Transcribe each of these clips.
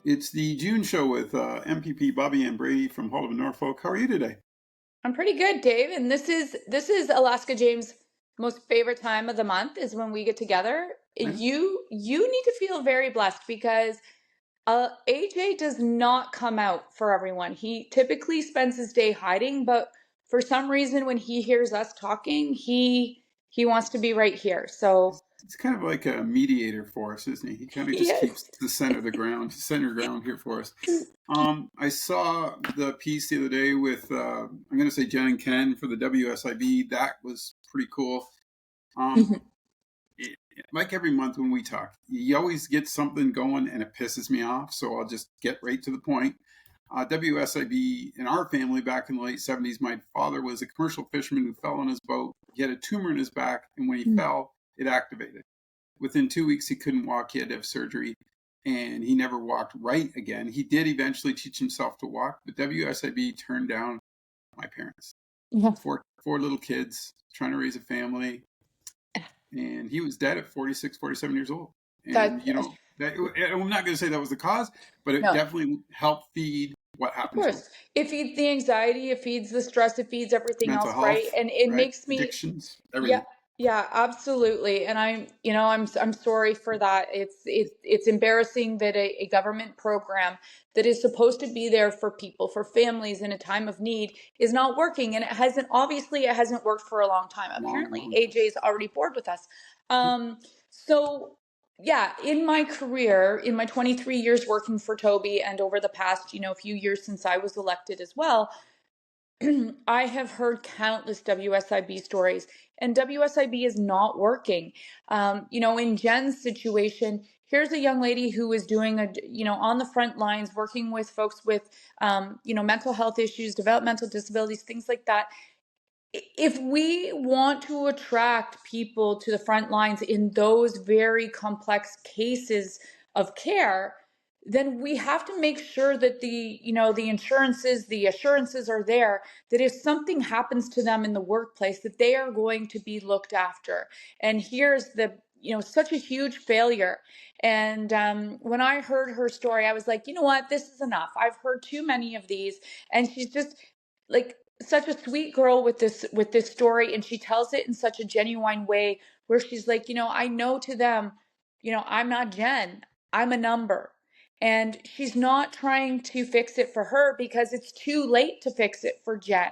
It's the June show with MPP Bobbi Ann Brady from Hull of Norfolk. How are you today? I'm pretty good, Dave. And this is Alaska James' most favorite time of the month is when we get together. Right? You need to feel very blessed because AJ does not come out for everyone. He typically spends his day hiding, but for some reason when he hears us talking, he wants to be right here. So It's kind of like a mediator for us, isn't he? He kind of just yes. keeps the center ground here for us. I saw the piece the other day with I'm going to say Jen and Ken for the WSIB. That was pretty cool. Um, it, like every month when we talk, you always get something going and it pisses me off. So I'll just get right to the point. WSIB in our family back in the late 70s, my father was a commercial fisherman who fell on his boat. He had a tumor in his back, and when he fell, it activated. Within 2 weeks, he couldn't walk. He had to have surgery, and he never walked right again. He did eventually teach himself to walk, but WSIB turned down my parents. Yeah. Four little kids, trying to raise a family, and he was dead at 46, 47 years old. And, That I'm not going to say that was the cause, but it no. definitely helped feed what Of happened to him. course. It feeds the anxiety, it feeds the stress, it feeds everything Mental else, right? health, And it right? makes me, Addictions, yeah, everything. yeah, absolutely. And I'm sorry for that. It's embarrassing that a government program that is supposed to be there for people, for families in a time of need is not working. And it hasn't worked for a long time. Long, Apparently long time. AJ's already bored with us. So yeah, in my career, in my 23 years working for Toby and over the past, few years since I was elected as well, I have heard countless WSIB stories, and WSIB is not working. In Jen's situation, here's a young lady who is doing on the front lines, working with folks with, mental health issues, developmental disabilities, things like that. If we want to attract people to the front lines in those very complex cases of care, then we have to make sure that the assurances are there that if something happens to them in the workplace, that they are going to be looked after. And here's such a huge failure. And when I heard her story, I was like, you know what, this is enough. I've heard too many of these. And she's just like such a sweet girl with this story, and she tells it in such a genuine way where she's like, I know to them, I'm not Jen, I'm a number. And she's not trying to fix it for her because it's too late to fix it for Jen.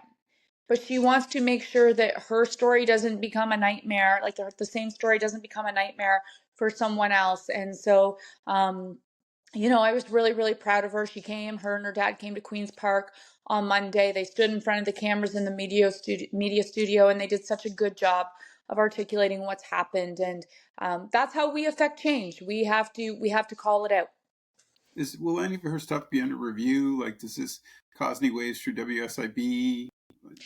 But she wants to make sure that her story doesn't become a nightmare, like the same story doesn't become a nightmare for someone else. And so, I was really, really proud of her. Her and her dad came to Queen's Park on Monday. They stood in front of the cameras in the media studio, and they did such a good job of articulating what's happened. And that's how we affect change. We have to call it out. Will any of her stuff be under review? Like, does this cause any waves through WSIB?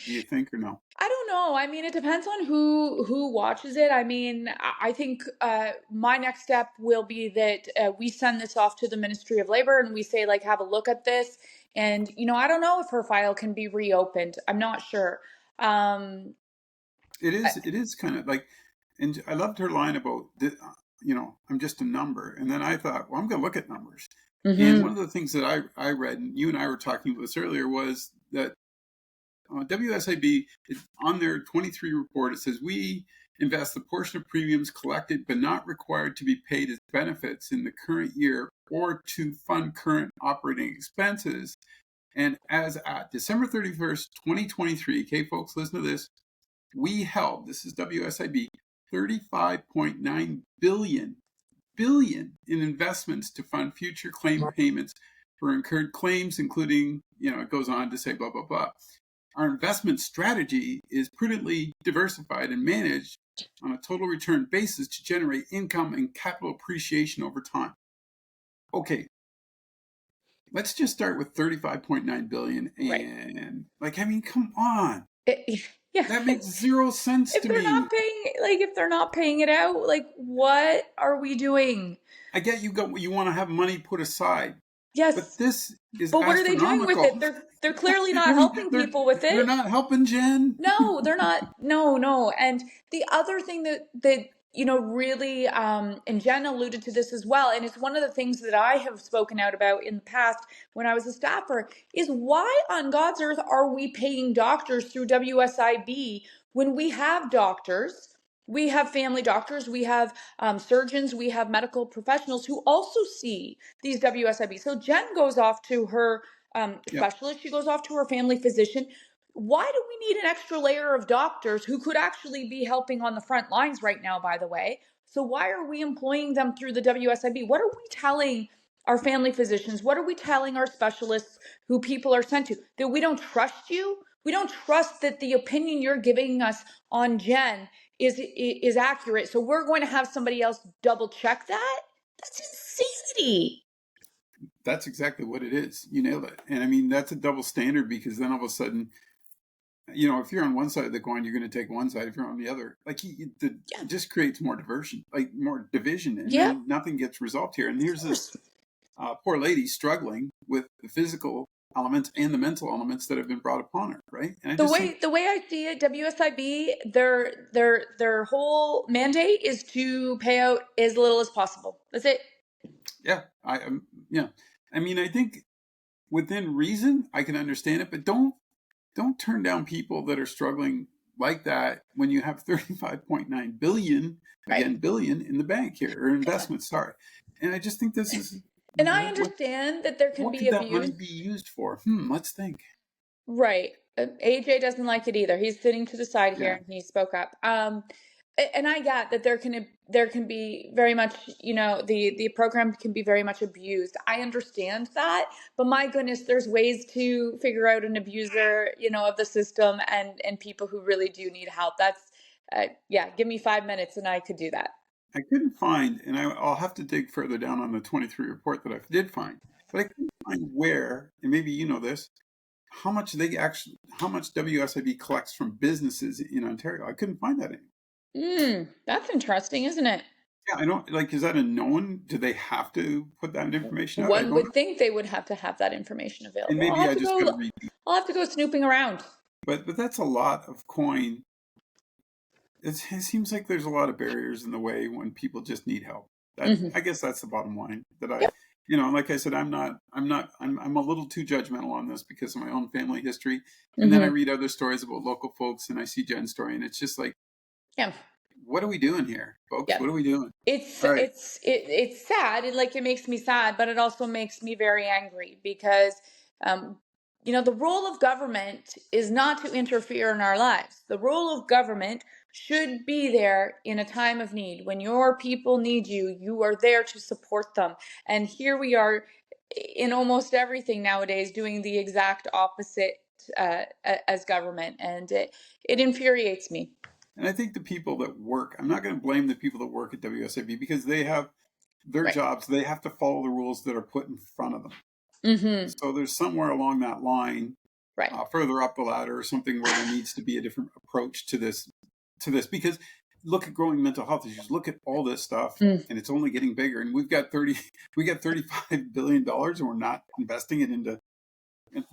Do you think or no? I don't know. I mean, it depends on who watches it. I mean, I think my next step will be that we send this off to the Ministry of Labor and we say, like, have a look at this. And I don't know if her file can be reopened. I'm not sure. Um, It I, is. It is kind of like, and I loved her line about, I'm just a number. And then I thought, well, I'm going to look at numbers. And one mhm. of the things that I read, and you and I were talking about this earlier, was that WSIB is on their 23 report. It says we invest the portion of premiums collected but not required to be paid as benefits in the current year or to fund current operating expenses. And as at December 31st, 2023, okay, folks, listen to this. We held, this is WSIB, 35.9 billion in investments to fund future claim payments for incurred claims, including, it goes on to say blah, blah, blah. Our investment strategy is prudently diversified and managed on a total return basis to generate income and capital appreciation over time. Okay, let's just start with 35.9 billion Right. and come on. Yeah. That makes zero sense If to they're me. not paying it out, like, what are we doing? I get you want to have money put aside, but Yes. this is But what are they doing with astronomical. it? They're clearly not they're, helping they're, people with they're it. not helping Jen. No, they're not. No, no. And the other thing that really, and Jen alluded to this as well, and it's one of the things that I have spoken out about in the past when I was a staffer, is why on God's earth are we paying doctors through WSIB when we have doctors, we have family doctors, we have surgeons, we have medical professionals who also see these WSIB. So Jen goes off to her Yep. specialist, she goes off to her family physician. Why do we need an extra layer of doctors who could actually be helping on the front lines right now, by the way? So why are we employing them through the WSIB? What are we telling our family physicians? What are we telling our specialists who people are sent to? That we don't trust you? We don't trust that the opinion you're giving us on Jen is accurate. So we're going to have somebody else double check that? That's insanity. That's exactly what it is. You nailed it. And I mean, that's a double standard, because then all of a sudden, if you're on one side of the coin, you're going to take one side. If you're on the other, like it just creates more diversion, like more division, and then nothing gets resolved here. And here's this poor lady struggling with the physical elements and the mental elements that have been brought upon her, right? And I The just way think, the way I see it, WSIB, their whole mandate is to pay out as little as possible. That's it. yeah, I mean, I think within reason, I can understand it, but don't turn down people that are struggling like that when you have 35.9 billion, again, Right. billion in the bank here, or investments, sorry. And I just think this is, And I understand that there can what be could that money abuse. be used for? Let's think. Right. AJ doesn't like it either. He's sitting to the side here Yeah. and he spoke up. And I get that there can be very much, the program can be very much abused. I understand that, but my goodness, there's ways to figure out an abuser, of the system, and people who really do need help. That's give me 5 minutes and I could do that. I couldn't find, and I'll have to dig further down on the 23 report that I did find, but I couldn't find where, and maybe you know this, how much WSIB collects from businesses in Ontario. I couldn't find that anywhere. That's interesting, isn't it? Yeah, I don't, like, is that a known? Do they have to put that information out? I One don't know. would think they would have to have that information And available. maybe I just got to read. I'll have to go snooping around. But that's a lot of coin. It seems like there's a lot of barriers in the way when people just need help. I guess that's the bottom line. That Yep. like I said, I'm a little too judgmental on this because of my own family history. And then I read other stories about local folks, and I see Jen's story, and it's just like, Yeah. what are we doing here, folks? Yeah. What are we doing? It's All right. it's sad. It makes me sad, but it also makes me very angry because the role of government is not to interfere in our lives. The role of government should be there in a time of need. When your people need you, you are there to support them. And here we are in almost everything nowadays doing the exact opposite as government, and it infuriates me. And I think the people that work, I'm not going to blame the people that work at WSIB, because they have their Right. jobs. They have to follow the rules that are put in front of them. So there's somewhere along that line, Right. further up the ladder or something, where there needs to be a different approach to this, because look at growing mental health issues. Look at all this stuff, and it's only getting bigger. And we got $35 billion, and we're not investing it into.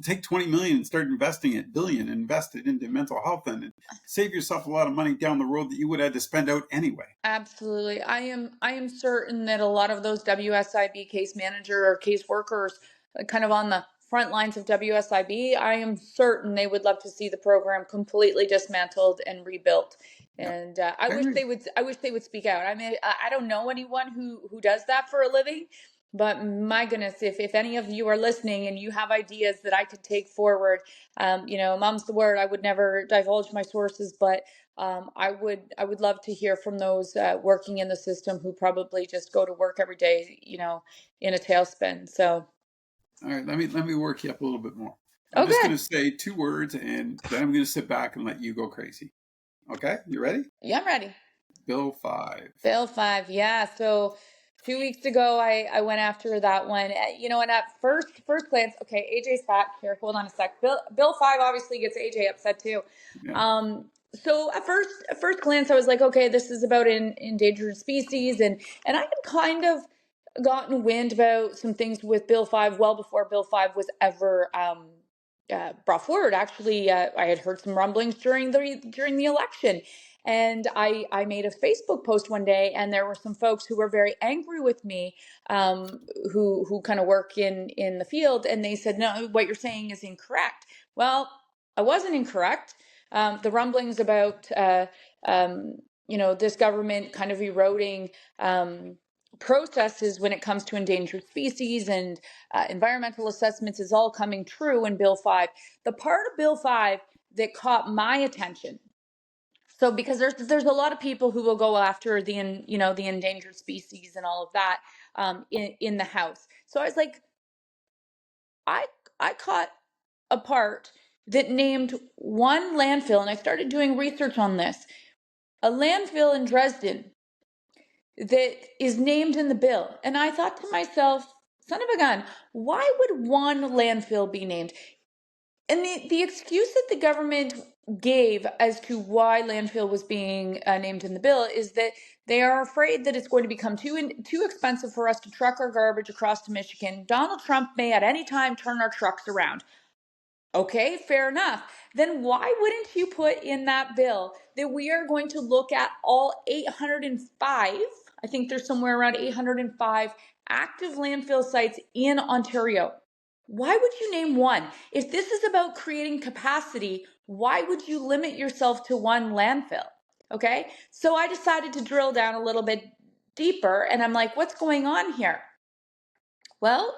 Take 20 million and start investing it, billion, and invest it into mental health, and save yourself a lot of money down the road that you would have to spend out anyway. Absolutely. I am certain that a lot of those WSIB case manager or case workers kind of on the front lines of WSIB, I am certain they would love to see the program completely dismantled and rebuilt. And I wish they would speak out. I mean, I don't know anyone who does that for a living, but my goodness, if any of you are listening and you have ideas that I could take forward, mom's the word. I would never divulge my sources, but I would love to hear from those working in the system who probably just go to work every day, in a tailspin. So, all right, let me work you up a little bit more. I'm just going to say 2 words, and then I'm going to sit back and let you go crazy. Okay, you ready? Yeah, I'm ready. Bill 5. Bill 5, yeah. So 2 weeks ago, I went after that one. And at first glance, okay, AJ's back here. Hold on a sec. Bill 5 obviously gets AJ upset too. Yeah. So at first glance, I was like, okay, this is about endangered species, and I had kind of gotten wind about some things with Bill 5 well before Bill 5 was ever brought forward. Actually, I had heard some rumblings during the election, And I made a Facebook post one day, and there were some folks who were very angry with me, who kind of work in the field, and they said, no, what you're saying is incorrect. Well, I wasn't incorrect. The rumblings about this government kind of eroding processes when it comes to endangered species and environmental assessments is all coming true in Bill 5. The part of Bill 5 that caught my attention, so because there's a lot of people who will go after the endangered species and all of that in the House. So I was like, I caught a part that named one landfill, and I started doing research on this, a landfill in Dresden that is named in the bill. And I thought to myself, son of a gun, why would one landfill be named? And the excuse that the government gave as to why landfill was being named in the bill is that they are afraid that it's going to become too expensive for us to truck our garbage across to Michigan. Donald Trump may at any time turn our trucks around. Okay, fair enough. Then why wouldn't you put in that bill that we are going to look at all 805, I think there's somewhere around 805 active landfill sites in Ontario? Why would you name one? If this is about creating capacity, why would you limit yourself to one landfill? Okay, so I decided to drill down a little bit deeper, and I'm like, what's going on here? Well,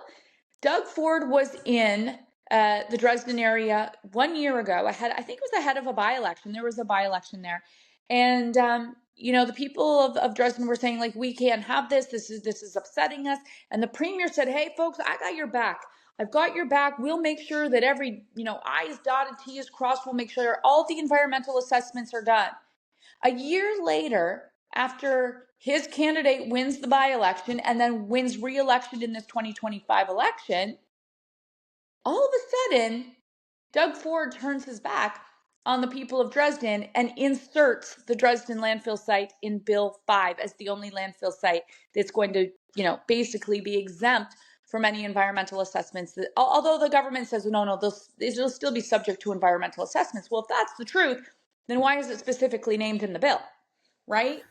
Doug Ford was in the Dresden area 1 year ago. I think it was ahead of a by-election. There was a by-election there, and the people of Dresden were saying, like, we can't have this. This is upsetting us. And the premier said, hey, folks, I got your back. I've got your back. We'll make sure that every I is dotted, T is crossed. We'll make sure all the environmental assessments are done. A year later, after his candidate wins the by-election and then wins re-election in this 2025 election, all of a sudden, Doug Ford turns his back on the people of Dresden and inserts the Dresden landfill site in Bill 5 as the only landfill site that's going to, basically be exempt from any environmental assessments. Although the government says, no, they'll still be subject to environmental assessments. Well, if that's the truth, then why is it specifically named in the bill, right?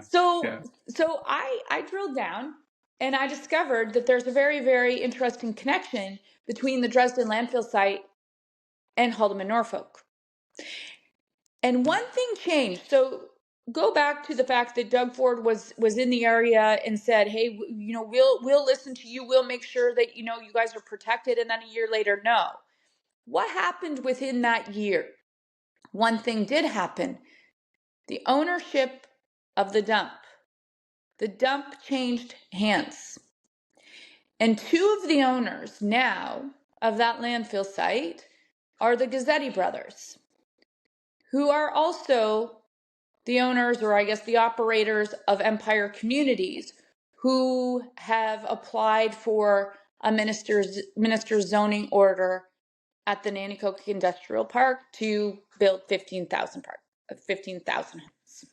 So, Yeah. so I drilled down and I discovered that there's a very, very interesting connection between the Dresden landfill site and Haldeman, Norfolk. And one thing changed. So go back to the fact that Doug Ford was in the area and said, hey, we'll listen to you. We'll make sure that, you guys are protected. And then a year later, no. What happened within that year? One thing did happen. The ownership of the dump changed hands. And two of the owners now of that landfill site are the Gazzetti brothers, who are also the owners, or I guess the operators, of Empire Communities, who have applied for a minister's zoning order at the Nanticoke Industrial Park to build 15,000 homes.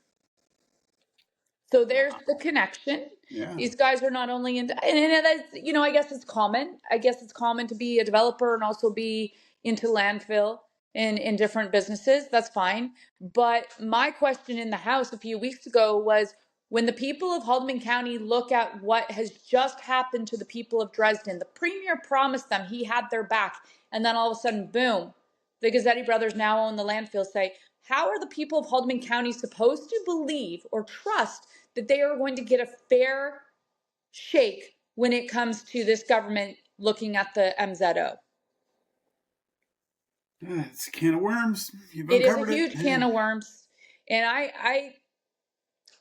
So there's the connection. Yeah. These guys are not only into, and that's, I guess it's common. I guess it's common to be a developer and also be into landfill in different businesses. That's fine. But my question in the House a few weeks ago was, when the people of Haldeman County look at what has just happened to the people of Dresden, the premier promised them he had their back, and then all of a sudden, boom, the Gazzetti brothers now own the landfill site. How are the people of Haldeman County supposed to believe or trust that they are going to get a fair shake when it comes to this government looking at the MZO? It's a can of worms. You've It is a uncovered it. huge can of worms. And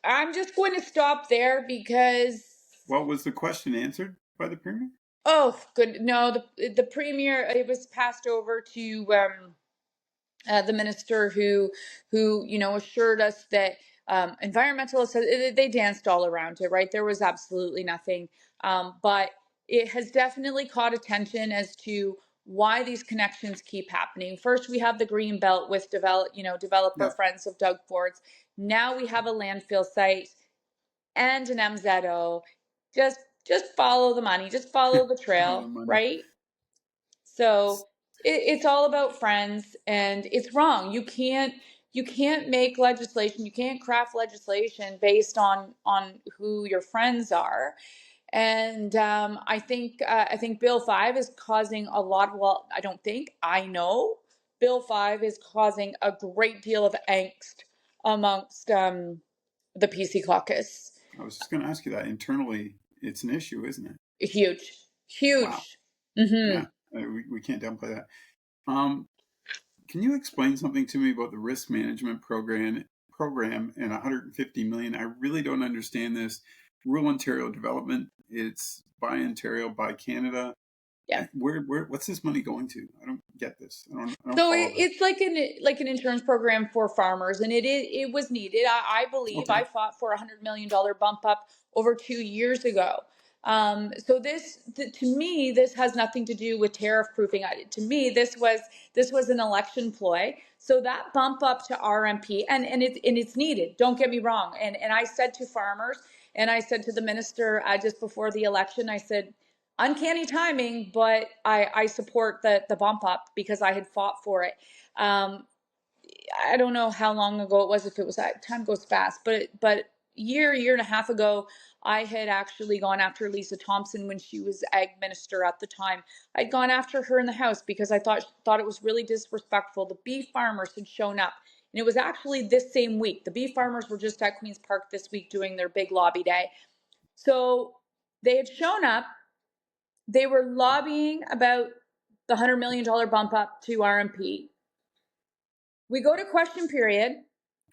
I'm just going to stop there because... What was the question answered by the premier? Oh, good. No, the premier, it was passed over to the minister who assured us that environmental, they danced all around it, right? There was absolutely nothing. But it has definitely caught attention as to why these connections keep happening. First, we have the green belt with developer friends of Doug Ford's. Now we have a landfill site and an MZO. Just follow the money. Just follow the trail, right? So it's all about friends, and it's wrong. You can't you can't make legislation, you can't craft legislation based on who your friends are. And I think Bill 5 is causing a lot. Well, I know Bill 5 is causing a great deal of angst amongst the PC caucus. I was just going to ask you that internally, it's an issue, isn't it? Huge, Wow. huge. Mm-hmm. Yeah, we can't downplay that. Um, can you explain something to me about the risk management program and 150 million? I really don't understand this. Rural Ontario development. It's by Ontario, by Canada. Yeah. What's this money going to? I don't get this. I don't So follow this. it's like an insurance program for farmers, and it was needed. I believe Okay. I fought for $100 million bump up over 2 years ago. So to me, this has nothing to do with tariff proofing. To me, this was an election ploy. So that bump up to RMP, and it's needed. Don't get me wrong. And I said to farmers, and I said to the minister just before the election, I said, uncanny timing, but I support the bump up because I had fought for it. I don't know how long ago it was, if it was, time goes fast, but year and a half ago, I had actually gone after Lisa Thompson when she was ag minister at the time. I'd gone after her in the House because I thought it was really disrespectful. The beef farmers had shown up, and it was actually this same week. The beef farmers were just at Queen's Park this week doing their big lobby day. So they had shown up. They were lobbying about the $100 million bump up to RMP. We go to question period,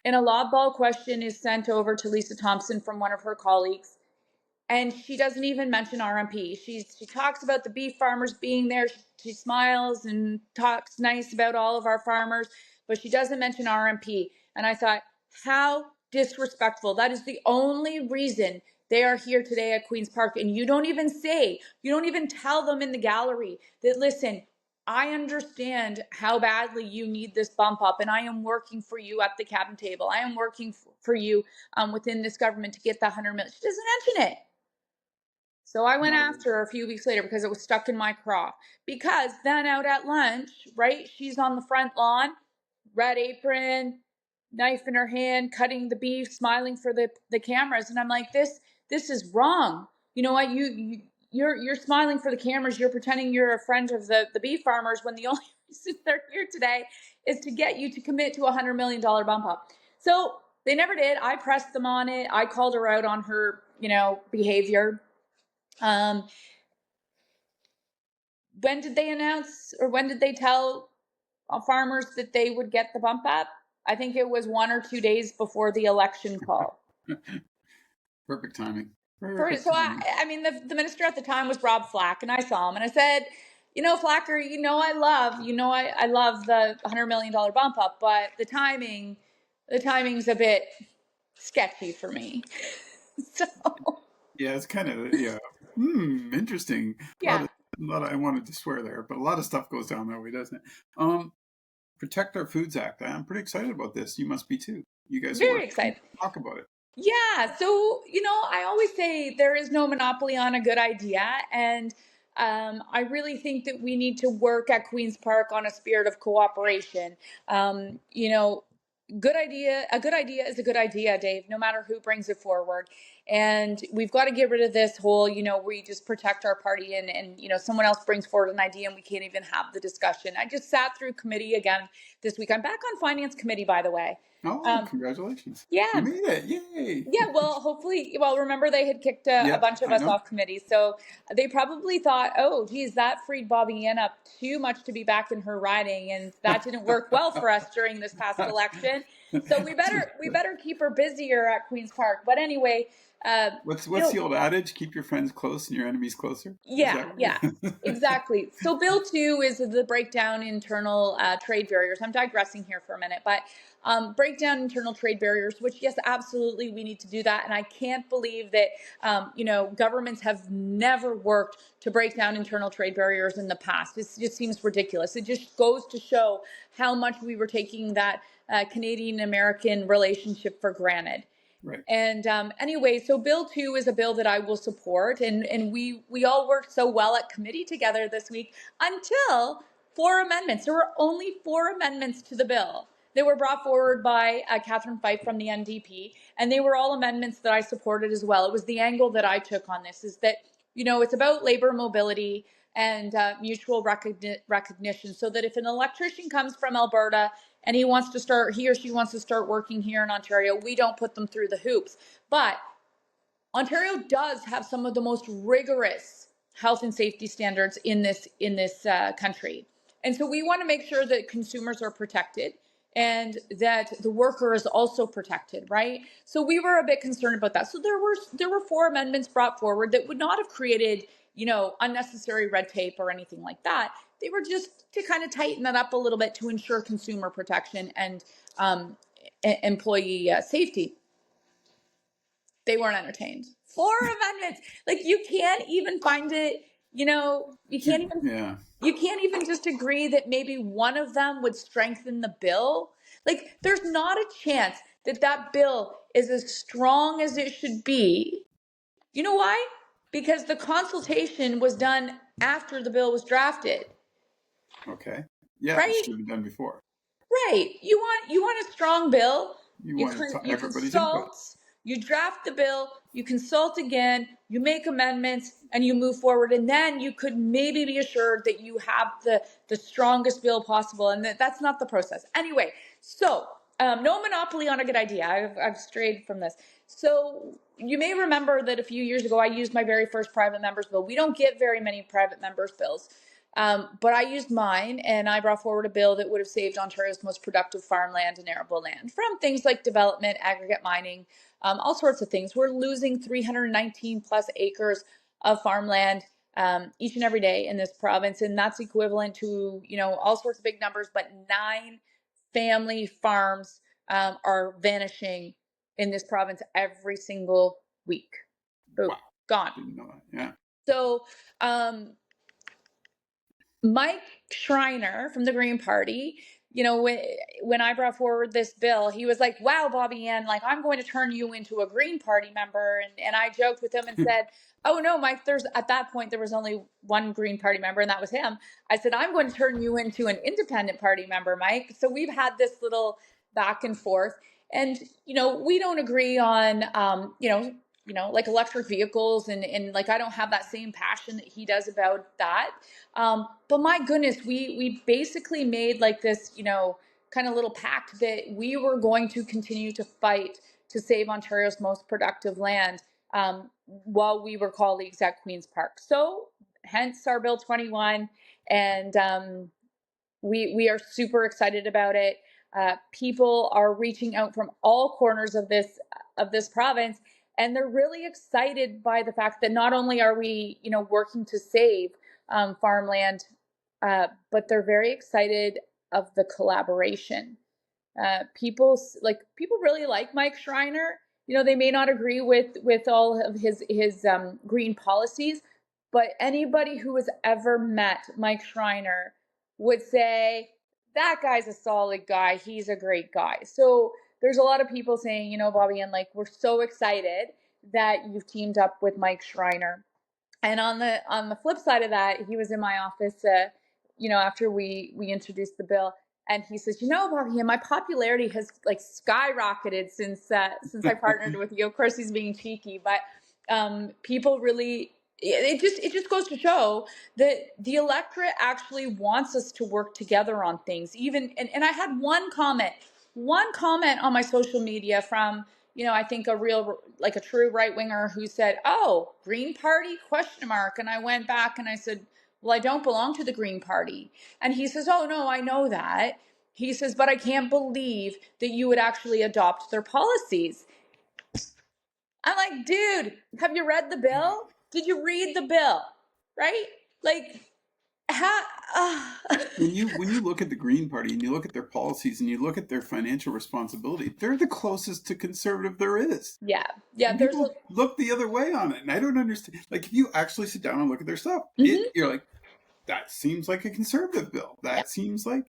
and a lob ball question is sent over to Lisa Thompson from one of her colleagues. And she doesn't even mention RMP. She talks about the beef farmers being there. She smiles and talks nice about all of our farmers, but she doesn't mention RMP. And I thought, how disrespectful. That is the only reason they are here today at Queen's Park. And you don't even tell them in the gallery that, listen, I understand how badly you need this bump up, and I am working for you at the cabin table. I am working for you within this government to get that 100 million. She doesn't mention it. So I went after her a few weeks later because it was stuck in my craw. Because then out at lunch, right, she's on the front lawn, red apron, knife in her hand, cutting the beef, smiling for the cameras, and I'm like, this is wrong. You know what? You're smiling for the cameras. You're pretending you're a friend of the beef farmers when the only reason they're here today is to get you to commit to a $100 million bump up. So they never did. I pressed them on it. I called her out on her, behavior. When did they announce, or when did they tell farmers that they would get the bump up? I think it was 1 or 2 days before the election call. Perfect timing. So I mean, the minister at the time was Rob Flack, and I saw him, and I said, Flacker, I love the $100 million bump up, but the timing's a bit sketchy for me. So Yeah, it's kind of interesting. yeah. A lot of, I wanted to swear there, but a lot of stuff goes down that way, doesn't it? Protect Our Foods Act. I'm pretty excited about this. You must be too. You guys Very excited. Talk about it. Yeah. So, I always say there is no monopoly on a good idea. And I really think that we need to work at Queen's Park on a spirit of cooperation. Good idea. A good idea is a good idea, Dave, no matter who brings it forward. And we've got to get rid of this whole, we just protect our party and someone else brings forward an idea and we can't even have the discussion. I just sat through committee again this week. I'm back on finance committee, by the way. Oh, congratulations. Yeah. You made it. Yay. Yeah, well, hopefully, remember they had kicked a bunch of us off committee. So they probably thought, oh, geez, that freed Bobbi Ann up too much to be back in her riding. And that didn't work well for us during this past election. So we better keep her busier at Queen's Park. But anyway. What's the old adage? Keep your friends close and your enemies closer? Yeah, exactly. So Bill 2 is the breakdown internal trade barriers. I'm digressing here for a minute, but breakdown internal trade barriers, which yes, absolutely, we need to do that. And I can't believe that, governments have never worked to break down internal trade barriers in the past. It just seems ridiculous. It just goes to show how much we were taking that Canadian-American relationship for granted. Right. And anyway, so Bill 2 is a bill that I will support. And we all worked so well at committee together this week until 4 amendments. There were only 4 amendments to the bill. They were brought forward by Catherine Fife from the NDP, and they were all amendments that I supported as well. It was the angle that I took on this, is that, it's about labor mobility and mutual recognition, so that if an electrician comes from Alberta and he or she wants to start working here in Ontario, we don't put them through the hoops. But Ontario does have some of the most rigorous health and safety standards in this country, and so we want to make sure that consumers are protected and that the worker is also protected, right? So we were a bit concerned about that. So there were 4 amendments brought forward that would not have created, unnecessary red tape or anything like that. They were just to kind of tighten that up a little bit to ensure consumer protection and employee safety. They weren't entertained. 4 amendments. Like, you can't even find it, you can't even just agree that maybe one of them would strengthen the bill. Like, there's not a chance that bill is as strong as it should be. You know why? Because the consultation was done after the bill was drafted. Okay. Yeah, right? It should have been done before. Right. You want a strong bill. You everybody's input. You draft the bill, you consult again, you make amendments, and you move forward. And then you could maybe be assured that you have the strongest bill possible. And that's not the process. Anyway, so no monopoly on a good idea. I've strayed from this. So you may remember that a few years ago, I used my very first private member's bill. We don't get very many private members' bills. But I used mine, and I brought forward a bill that would have saved Ontario's most productive farmland and arable land from things like development, aggregate mining, all sorts of things. We're losing 319 plus acres of farmland each and every day in this province, and that's equivalent to, all sorts of big numbers, but 9 family farms are vanishing in this province every single week. Boom, wow. Gone. Didn't know that. Yeah. So, Mike Schreiner from the Green Party, when I brought forward this bill, he was like, wow, Bobbi Ann, like, I'm going to turn you into a Green Party member. And I joked with him and said, oh no, Mike, at that point, there was only one Green Party member, and that was him. I said, I'm going to turn you into an Independent Party member, Mike. So we've had this little back and forth, and, we don't agree on, like electric vehicles, and like, I don't have that same passion that he does about that. But my goodness, we basically made like this, kind of little pact that we were going to continue to fight to save Ontario's most productive land while we were colleagues at Queen's Park. So hence our Bill 21, and we are super excited about it. People are reaching out from all corners of this province, and they're really excited by the fact that not only are we, working to save farmland, but they're very excited of the collaboration. People really like Mike Schreiner. They may not agree with all of his green policies, but anybody who has ever met Mike Schreiner would say that guy's a solid guy. He's a great guy. So there's a lot of people saying, Bobbi Ann, like, we're so excited that you've teamed up with Mike Schreiner. And on the flip side of that, he was in my office, after we introduced the bill, and he says, Bobbi Ann, my popularity has like skyrocketed since I partnered with you. Of course, he's being cheeky, but people really. It just goes to show that the electorate actually wants us to work together on things. And I had one comment on my social media from, I think a true right winger who said, "Oh, Green Party ? And I went back and I said, "Well, I don't belong to the Green Party." And he says, "Oh no, I know that." He says, "But I can't believe that you would actually adopt their policies." I'm like, dude, have you read the bill? Did you read the bill? Right? Like, when you look at the Green Party and you look at their policies and you look at their financial responsibility, they're the closest to conservative there is. Yeah. And people look the other way on it, and I don't understand. Like, if you actually sit down and look at their stuff, you're like, that seems like a conservative bill. That seems like.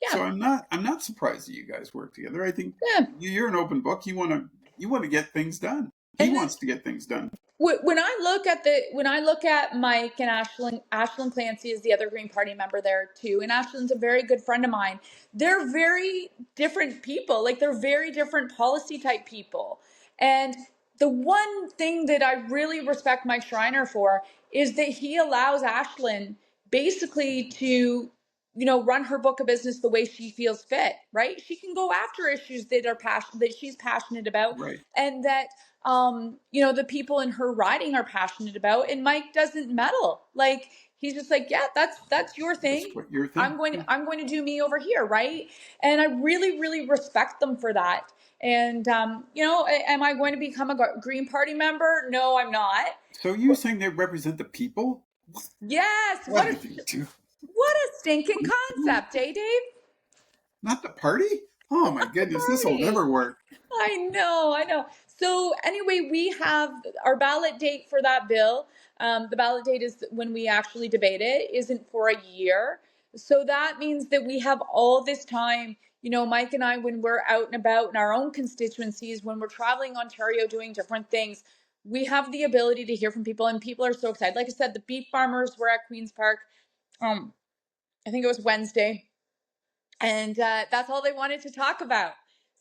Yeah. So I'm not surprised that you guys work together. I think you're an open book. You want to get things done. He wants to get things done. When I look at Mike and Ashlyn Clancy is the other Green Party member there too, and Ashlyn's a very good friend of mine. They're very different people, like they're very different policy type people. And the one thing that I really respect Mike Schreiner for is that he allows Ashlyn basically to run her book of business the way she feels fit, right? She can go after issues that she's passionate about, Right. and that the people in her riding are passionate about. And Mike doesn't meddle. Like he's just like, yeah, that's your That's thing. what your thing. I'm going to do me over here, right? And I really, really respect them for that. And am I going to become a Green Party member? No, I'm not. So you saying they represent the people? Yes, What do they do? what a stinking concept, eh, Dave? Not the party? Oh my goodness, this will Party. never work. I know. So anyway, we have our ballot date for that bill. The ballot date is when we actually debate it, isn't for a year. So that means that we have all this time. Mike and I, when we're out and about in our own constituencies, when we're traveling Ontario doing different things, we have the ability to hear from people, and people are so excited. Like I said, the beef farmers were at Queen's Park. I think it was Wednesday, and that's all they wanted to talk about.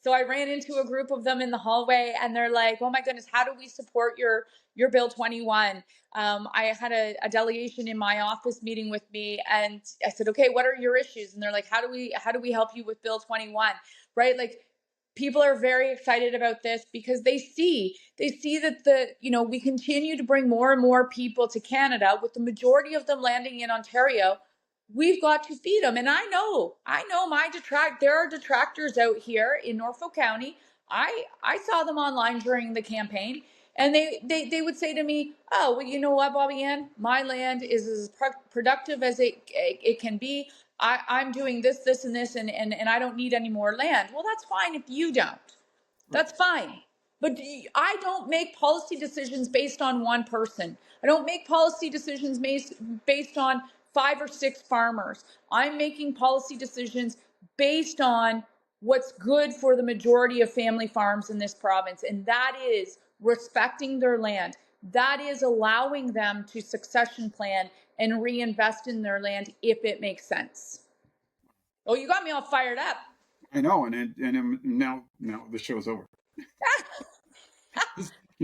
So I ran into a group of them in the hallway, and they're like, "Oh my goodness, how do we support your Bill 21?" I had a delegation in my office meeting with me, and I said, "Okay, what are your issues?" And they're like, "How do we help you with Bill 21?" Right? Like people are very excited about this because they see that we continue to bring more and more people to Canada, with the majority of them landing in Ontario. We've got to feed them. And I know there are detractors out here in Norfolk County. I saw them online during the campaign, and they would say to me, "Oh, well, you know what, Bobbi Ann, my land is as productive as it can be. I'm doing this and this, and I don't need any more land." Well, that's fine if you don't. Right. That's fine. But I don't make policy decisions based on one person. I don't make policy decisions based on 5 or 6 farmers. I'm making policy decisions based on what's good for the majority of family farms in this province. And that is respecting their land. That is allowing them to succession plan and reinvest in their land if it makes sense. Oh, you got me all fired up. I know, and now the show's over.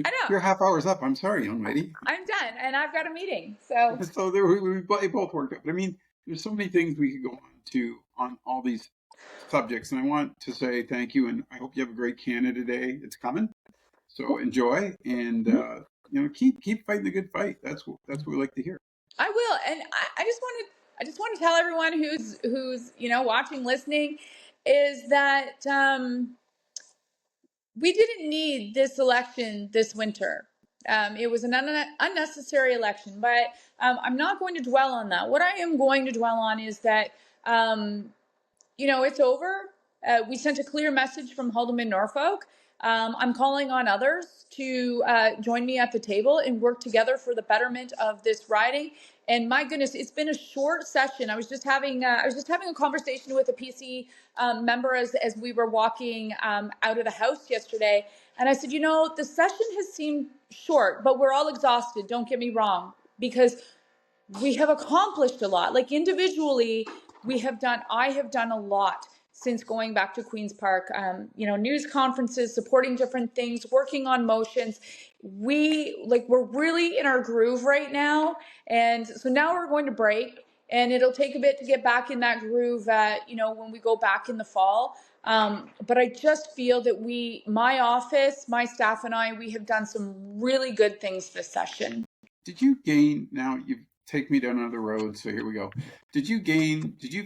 I know. Your half hour's up. I'm sorry, young lady. I'm done, and I've got a meeting. So So we both worked out. But I mean, there's so many things we could go on to on all these subjects, and I want to say thank you, and I hope you have a great Canada Day. It's coming, so enjoy, and keep fighting the good fight. That's what we like to hear. I will, and I just want to tell everyone who's watching, listening, is that we didn't need this election this winter. It was an unnecessary election, but I'm not going to dwell on that. What I am going to dwell on is that it's over. We sent a clear message from Haldeman Norfolk. I'm calling on others to join me at the table and work together for the betterment of this riding. And my goodness, it's been a short session. I was just having a conversation with a PC member as we were walking out of the house yesterday, and I said, the session has seemed short, but we're all exhausted. Don't get me wrong, because we have accomplished a lot. Like individually, I have done a lot since going back to Queen's Park. News conferences, supporting different things, working on motions. We're really in our groove right now. And so now we're going to break, and it'll take a bit to get back in that groove when we go back in the fall. But I just feel that my office, my staff and I, we have done some really good things this session. Did you gain? Now you take me down another road. So here we go. Did you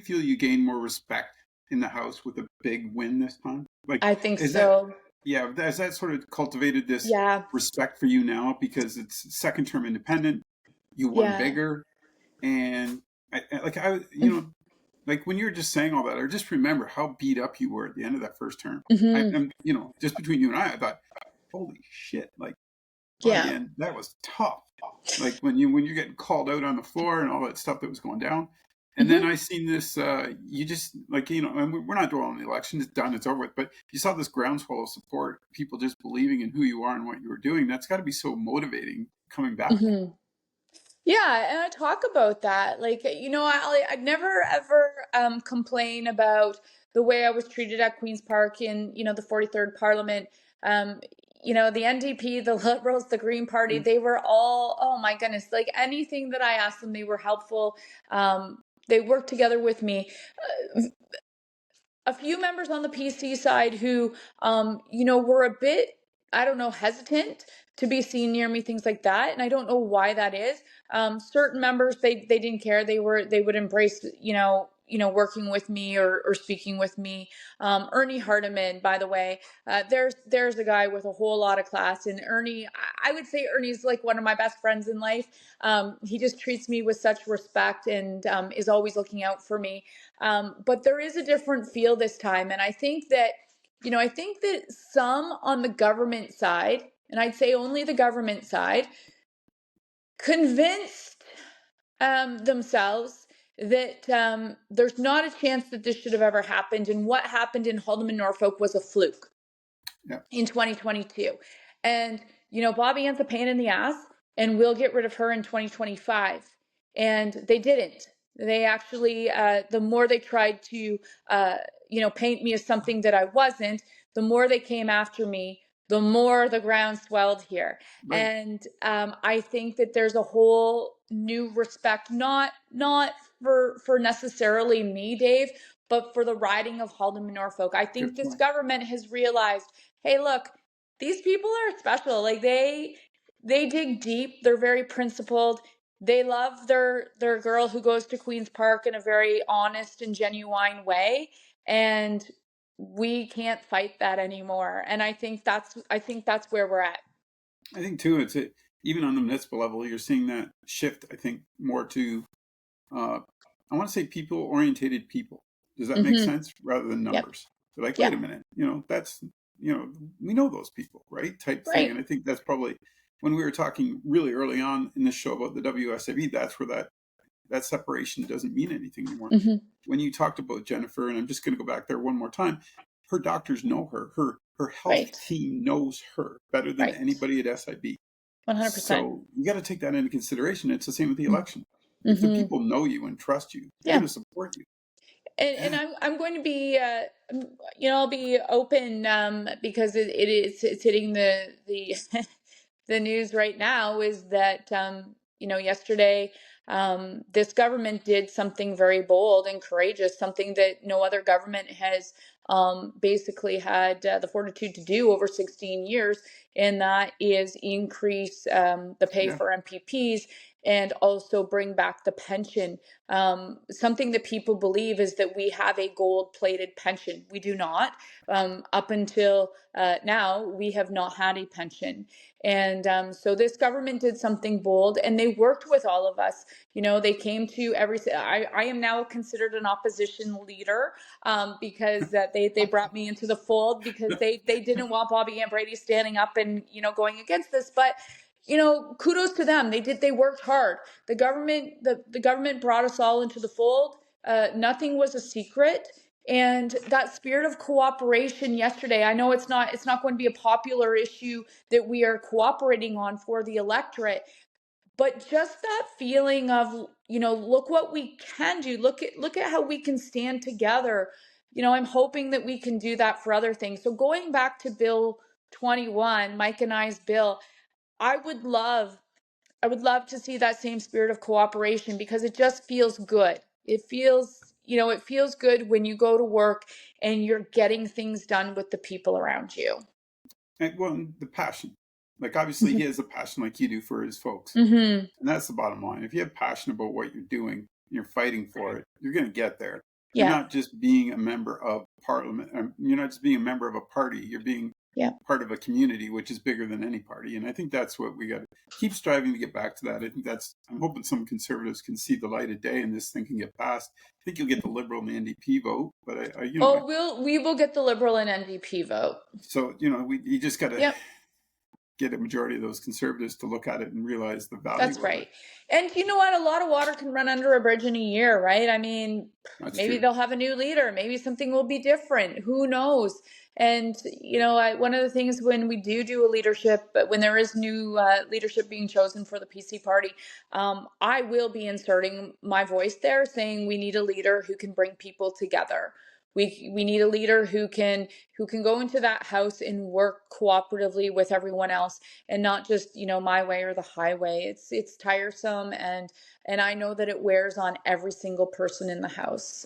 feel you gained more respect in the House with a big win this time? I think so. Has that sort of cultivated this Yeah. respect for you now because it's second term independent? You won bigger, and like when you're just saying all that, I just remember how beat up you were at the end of that first term. Mm-hmm. Just between you and I thought, holy shit, like, Yeah. that was tough. Like when you're getting called out on the floor and all that stuff that was going down. And then I seen this, you just like, and we're not dwelling on the election, it's done, it's over with. But you saw this groundswell of support, people just believing in who you are and what you were doing. That's got to be so motivating coming back. Hmm. Yeah, and I talk about that. Like, I'd never ever complain about the way I was treated at Queen's Park in, the 43rd Parliament. Um, the NDP, the Liberals, the Green Party, Yeah, they were all, oh my goodness, like anything that I asked them, they were helpful. They worked together with me. A few members on the PC side who, were a bit, I don't know, hesitant to be seen near me, things like that. And I don't know why that is. Certain members, they didn't care. They would embrace, working with me or speaking with me. Ernie Hardiman, by the way, there's a guy with a whole lot of class. And Ernie, I would say Ernie's like one of my best friends in life. He just treats me with such respect and is always looking out for me. But there is a different feel this time. And I think that some on the government side, and I'd say only the government side, convinced themselves that there's not a chance that this should have ever happened. And what happened in Haldeman, Norfolk was a fluke yeah, in 2022. And, Bobbi Ann's a pain in the ass, and we'll get rid of her in 2025. And they didn't. They actually, the more they tried to, paint me as something that I wasn't, the more they came after me, the more the ground swelled here. right. And I think that there's a whole new respect, not for necessarily me, Dave, but for the riding of Haldeman, Norfolk. I think Good this point. government has realized, hey, look, these people are special. Like they dig deep. They're very principled. They love their girl who goes to Queen's Park in a very honest and genuine way. And we can't fight that anymore. And I think that's where we're at. I think too, even on the municipal level, you're seeing that shift. I think more to, uh, I want to say people orientated people. Does that make Mm-hmm. sense? Rather than Yep. numbers. They're like, wait Yeah. a minute, that's, we know those people, right? Type thing. Right. And I think that's probably when we were talking really early on in this show about the WSIB, that's where that separation doesn't mean anything anymore. Mm-hmm. When you talked about Jennifer, and I'm just going to go back there one more time, her doctors know her. Her health Right. team knows her better than Right. anybody at SIB. 100%. So you got to take that into consideration. It's the same with the election. If the Mm-hmm. people know you and trust you, they're Yeah. going to support you. And Yeah, I'm going to be I'll be open because it's hitting the the news right now is that yesterday this government did something very bold and courageous, something that no other government has basically had the fortitude to do over 16 years, and that is increase the pay yeah, for MPPs and also bring back the pension. Something that people believe is that we have a gold-plated pension. We do not. Up until now, we have not had a pension. And so this government did something bold, and they worked with all of us. They came to I am now considered an opposition leader because they brought me into the fold because they didn't want Bobbi Ann Brady standing up and going against this. But kudos to them. They worked hard. The government brought us all into the fold. Nothing was a secret. And that spirit of cooperation yesterday, I know it's not going to be a popular issue that we are cooperating on for the electorate, but just that feeling of, look what we can do. Look at how we can stand together. I'm hoping that we can do that for other things. So going back to Bill 21, Mike and I's bill, I would love I would love to see that same spirit of cooperation because it just feels good. It feels good when you go to work and you're getting things done with the people around you. and well, the passion. Like obviously, he Mhm. has a passion like you do for his folks, Mhm. and that's the bottom line. If you have passion about what you're doing, you're fighting for it. You're going to get there. You're Yeah. not just being a member of parliament. You're not just being a member of a party. You're being Yeah. part of a community, which is bigger than any party. And I think that's what we got to keep striving to get back to that. I think I'm hoping some conservatives can see the light of day and this thing can get passed. I think you'll get the Liberal and the NDP vote, but Oh, we will get the Liberal and NDP vote. so, you just got to, Yep. get a majority of those Conservatives to look at it and realize the value That's of right. it. And you know what? A lot of water can run under a bridge in a year, right? I mean, That's maybe true. they'll have a new leader. Maybe something will be different. Who knows? And, one of the things when we do a leadership, but when there is new leadership being chosen for the PC party, I will be inserting my voice there saying we need a leader who can bring people together. We need a leader who can go into that house and work cooperatively with everyone else and not just my way or the highway. It's tiresome, and I know that it wears on every single person in the house.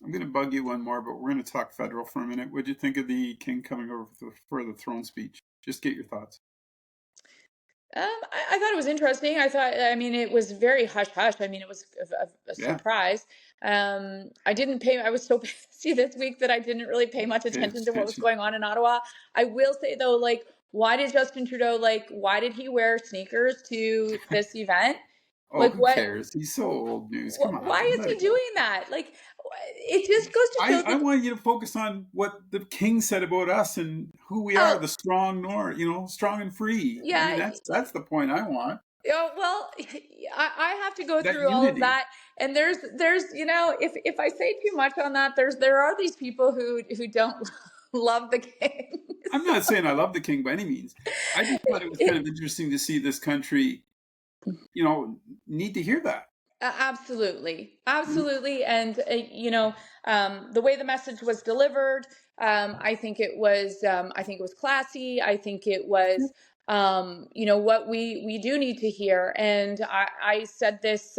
I'm going to bug you one more, but we're going to talk federal for a minute. What did you think of the king coming over for the throne speech? Just get your thoughts. I thought it was interesting. I mean, it was very hush hush. I mean, it was a Yeah, surprise. I didn't pay, I was so busy this week that I didn't really pay much pay attention to what was attention. going on in Ottawa. I will say though, like, why did Justin Trudeau, why did he wear sneakers to this event? Oh, Like, who what? cares? He's so old news. Come Why on, is let he it go. doing that? Like, it just goes to show I that, want you to focus on what the king said about us and who we are, oh, the strong north, strong and free. I mean, yeah, that's the point I want. yeah, well, I have to go That through all of unity. that, and there's if I say too much on that, there are these people who don't love the king. I'm not saying I love the king by any means. I just thought it was kind It- of interesting to see this country, need to hear that. Absolutely, Mhm. absolutely, and the way the message was delivered, I think it was classy. I think it was, what we do need to hear, and I said this.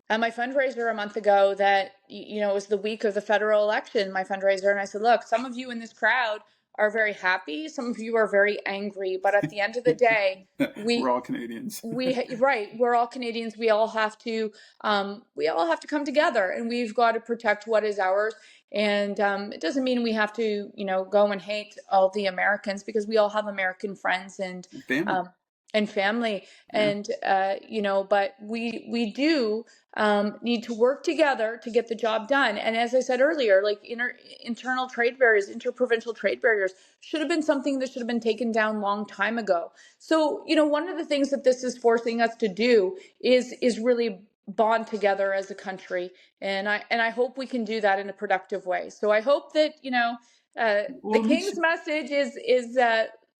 At my fundraiser a month ago that it was the week of the federal election, my fundraiser, and I said, look, some of you in this crowd are very happy, some of you are very angry, but at the end of the day, We're we all Canadians. right, we're all Canadians. We all have to come together, and we've got to protect what is ours. And it doesn't mean we have to go and hate all the Americans, because we all have American friends Family. um, and family. Yeah. And but we do need to work together to get the job done. And as I said earlier, like internal trade barriers, interprovincial trade barriers should have been something that should have been taken down long time ago. So, one of the things that this is forcing us to do is really bond together as a country, and I hope we can do that in a productive way. So I hope that the Well, it makes King's message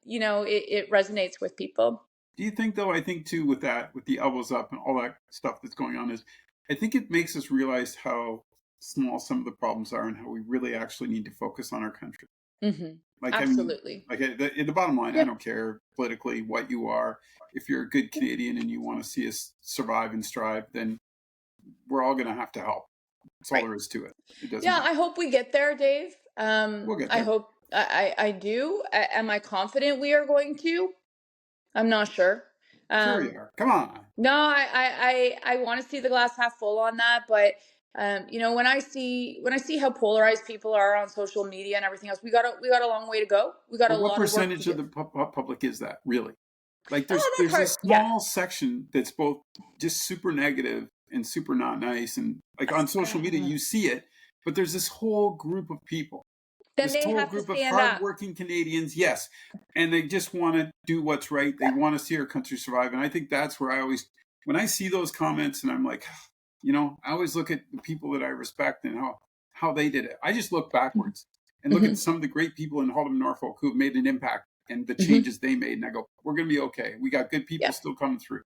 it resonates with people. do you think though? I think too with the elbows up and all that stuff that's going on is, I think it makes us realize how small some of the problems are and how we really actually need to focus on our country. Hmm. Like, I mean, Absolutely. like the bottom line, I Yeah. don't care politically what you are. If you're a good Canadian and you want to see us survive and strive, then we're all going to have to help. That's all Right. there is to it. It doesn't Yeah. matter. I hope we get there, Dave. We'll get I there. hope I do. Am I confident we are going to? I'm not sure. Sure you Um, are. Come on. No, I want to see the glass half full on that, but when I see how polarized people are on social media and everything else, we got a long way to go. We got a But what lot of work to percentage do. of the public is that really? Like, Oh, that there's a part, yeah. small section that's both just super negative and super not nice, and like on social media you see it, but there's this whole group of people, Then this they whole have to group of stand up. hardworking Canadians, yes, and they just want to do what's right. They Yeah. want to see our country survive, and I think that's where I always, when I see those comments, and I'm like, I always look at the people that I respect and how they did it. I just look backwards and look at Hmm. some of the great people in Halton, Norfolk who have made an impact and the Hmm. changes they made, and I go, we're going to be okay. We got good people Yeah. still coming through.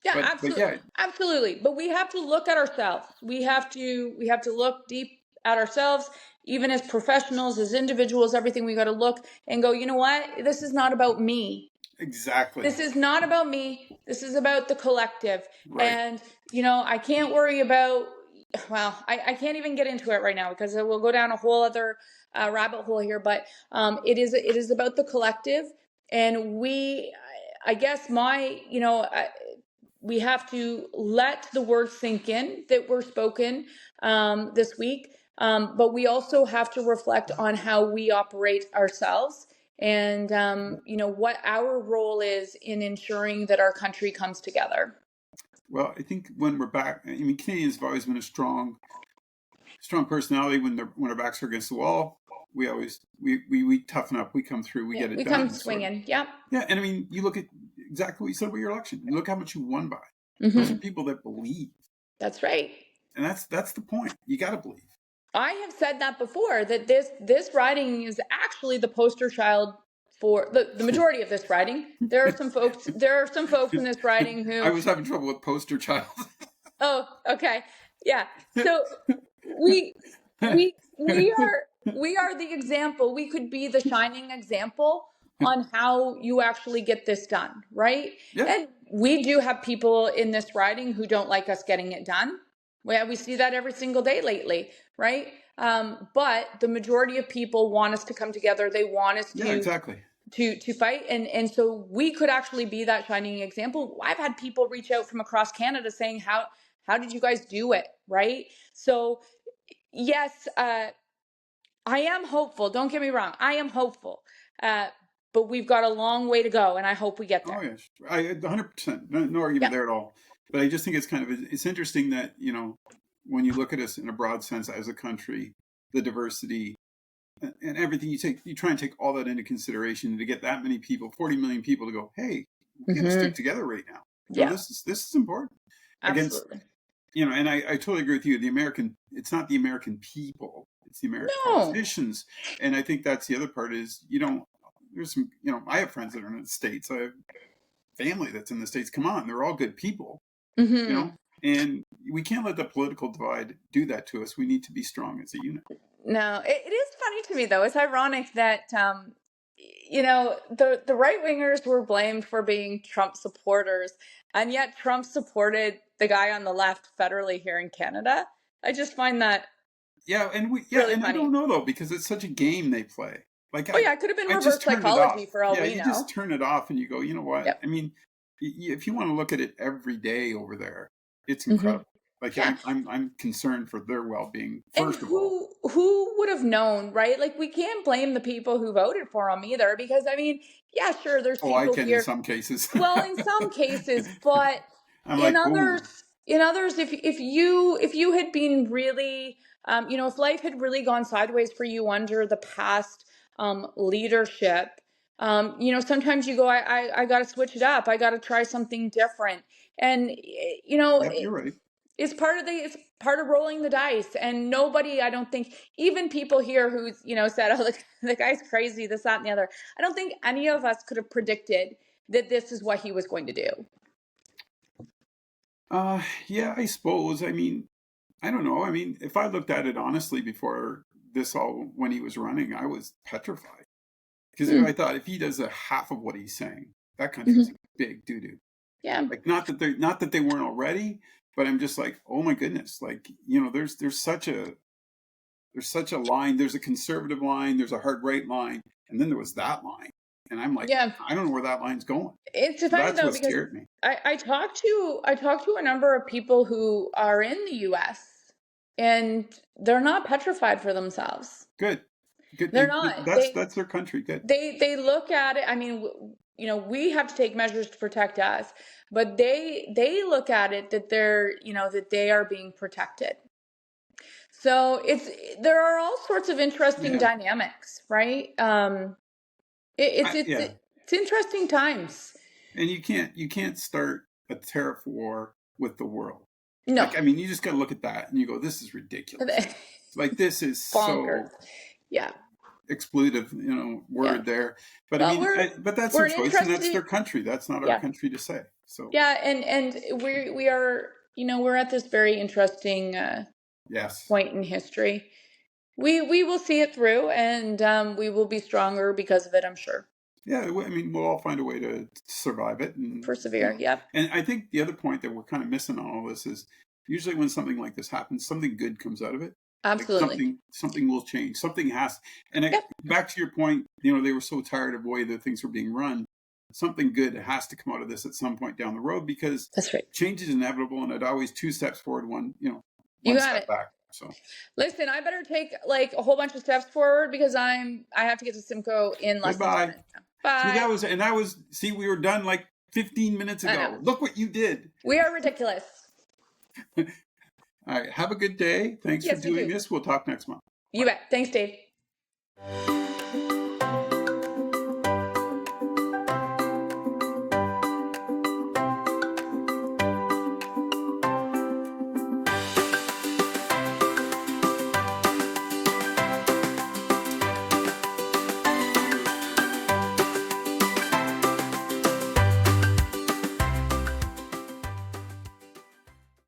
Yeah, But absolutely, yeah, absolutely. But we have to look at ourselves. We have to look deep at ourselves, even as professionals, as individuals. Everything we got to look and go. You know what? This is not about me. exactly. This is not about me. This is about the collective. Right. And I can't worry about. Well, I can't even get into it right now because we'll go down a whole other rabbit hole here. But it is about the collective, and I guess we have to let the words sink in that were spoken this week. But we also have to reflect on how we operate ourselves and, what our role is in ensuring that our country comes together. Well, I think when we're back, I mean, Canadians have always been a strong personality when our backs are against the wall. we toughen up, we come through, we get it we done. come swinging. Yep. Yeah, and I mean, you look at exactly what you said about your election. You look how much you won by. Mm-hmm. Those are people that believe. That's right. And that's the point. You got to believe. I have said that before, that this riding is actually the poster child for the majority of this riding. There are some folks in this riding who I was having trouble with poster child. Oh, okay. Yeah. So we are the example. We could be the shining example on how you actually get this done, right? Yeah. And we do have people in this riding who don't like us getting it done. We see that every single day lately, right? But the majority of people want us to come together. They want us Yeah, exactly. to fight, and so we could actually be that shining example. I've had people reach out from across Canada saying, how did you guys do it, right? So yes, I am hopeful, don't get me wrong, I am hopeful, but we've got a long way to go, and I hope we get there. Oh yes, 100%, no argument there at all. But I just think it's interesting that, you know, when you look at us in a broad sense as a country, the diversity and everything, you try and take all that into consideration to get that many people, 40 million people, to go, hey, we got to stick together right now. Yeah, this is important. Absolutely. Against, you know, and I totally agree with you. It's not the American people, it's the American politicians. And I think that's the other part is, you know, there's some, you know, I have friends that are in the States. I have family that's in the States. Come on, they're all good people, you know, and we can't let the political divide do that to us. We need to be strong as a unit. No, it is funny to me, though. It's ironic that, you know, the right wingers were blamed for being Trump supporters, and yet Trump supported the guy on the left federally here in Canada. I just find that really funny. I don't know though, because it's such a game they play. Like, it could have been reverse psychology for all we know. You just turn it off and you go, you know what? Yep. I mean, if you want to look at it every day over there, it's incredible. Like, I'm concerned for their well-being first of all. Who would have known, right? Like, we can't blame the people who voted for him either, because I mean, yeah, sure, there's people I can here in some cases. Well, in some cases, but in others, if you had been really, you know, if life had really gone sideways for you under the past leadership, you know, sometimes you go, I got to switch it up. I got to try something different, and you know, you're right. It's part of rolling the dice, and nobody, I don't think, even people here who, you know, said, oh, the guy's crazy, this, that, and the other. I don't think any of us could have predicted that this is what he was going to do. Yeah, I suppose. I mean, I don't know. I mean, if I looked at it honestly before this all, when he was running, I was petrified. Because I thought if he does a half of what he's saying, that country's a big doo-doo. Yeah. Like, not that they weren't already, but I'm just like, oh my goodness, like, you know, there's such a line. There's a conservative line, there's a hard right line, and then there was that line, and I'm like, I don't know where that line's going. It's funny though, because scared me. I talked to a number of people who are in the U.S. and they're not petrified for themselves. Good. They're not. That's their country. Good. They look at it. I mean, you know, we have to take measures to protect us, but they look at it that they're, you know, that they are being protected. So there are all sorts of interesting dynamics, right? It's interesting times. And you can't start a tariff war with the world. No. Like, I mean, you just got to look at that and you go, this is ridiculous. Like, this is bonkers. So expletive, you know, word there. But I mean, but that's their choice, and that's their country. That's not our country to say. So and we are, you know, we're at this very interesting point in history. We will see it through, and we will be stronger because of it, I'm sure. Yeah, I mean, we'll all find a way to survive it and persevere. You know. And I think the other point that we're kind of missing on all this is usually when something like this happens, something good comes out of it. Absolutely. Like something will change. Something has. And back to your point, you know, they were so tired of the way that things were being run. Something good has to come out of this at some point down the road, because that's right. Change is inevitable, and it always 2 steps forward, one step back. So listen, I better take like a whole bunch of steps forward because I have to get to Simcoe in less than 10 minutes. Bye. See, we were done like 15 minutes ago. Look what you did. We are ridiculous. All right. Have a good day. Thanks for doing this. We'll talk next month. You bet. Thanks, Dave.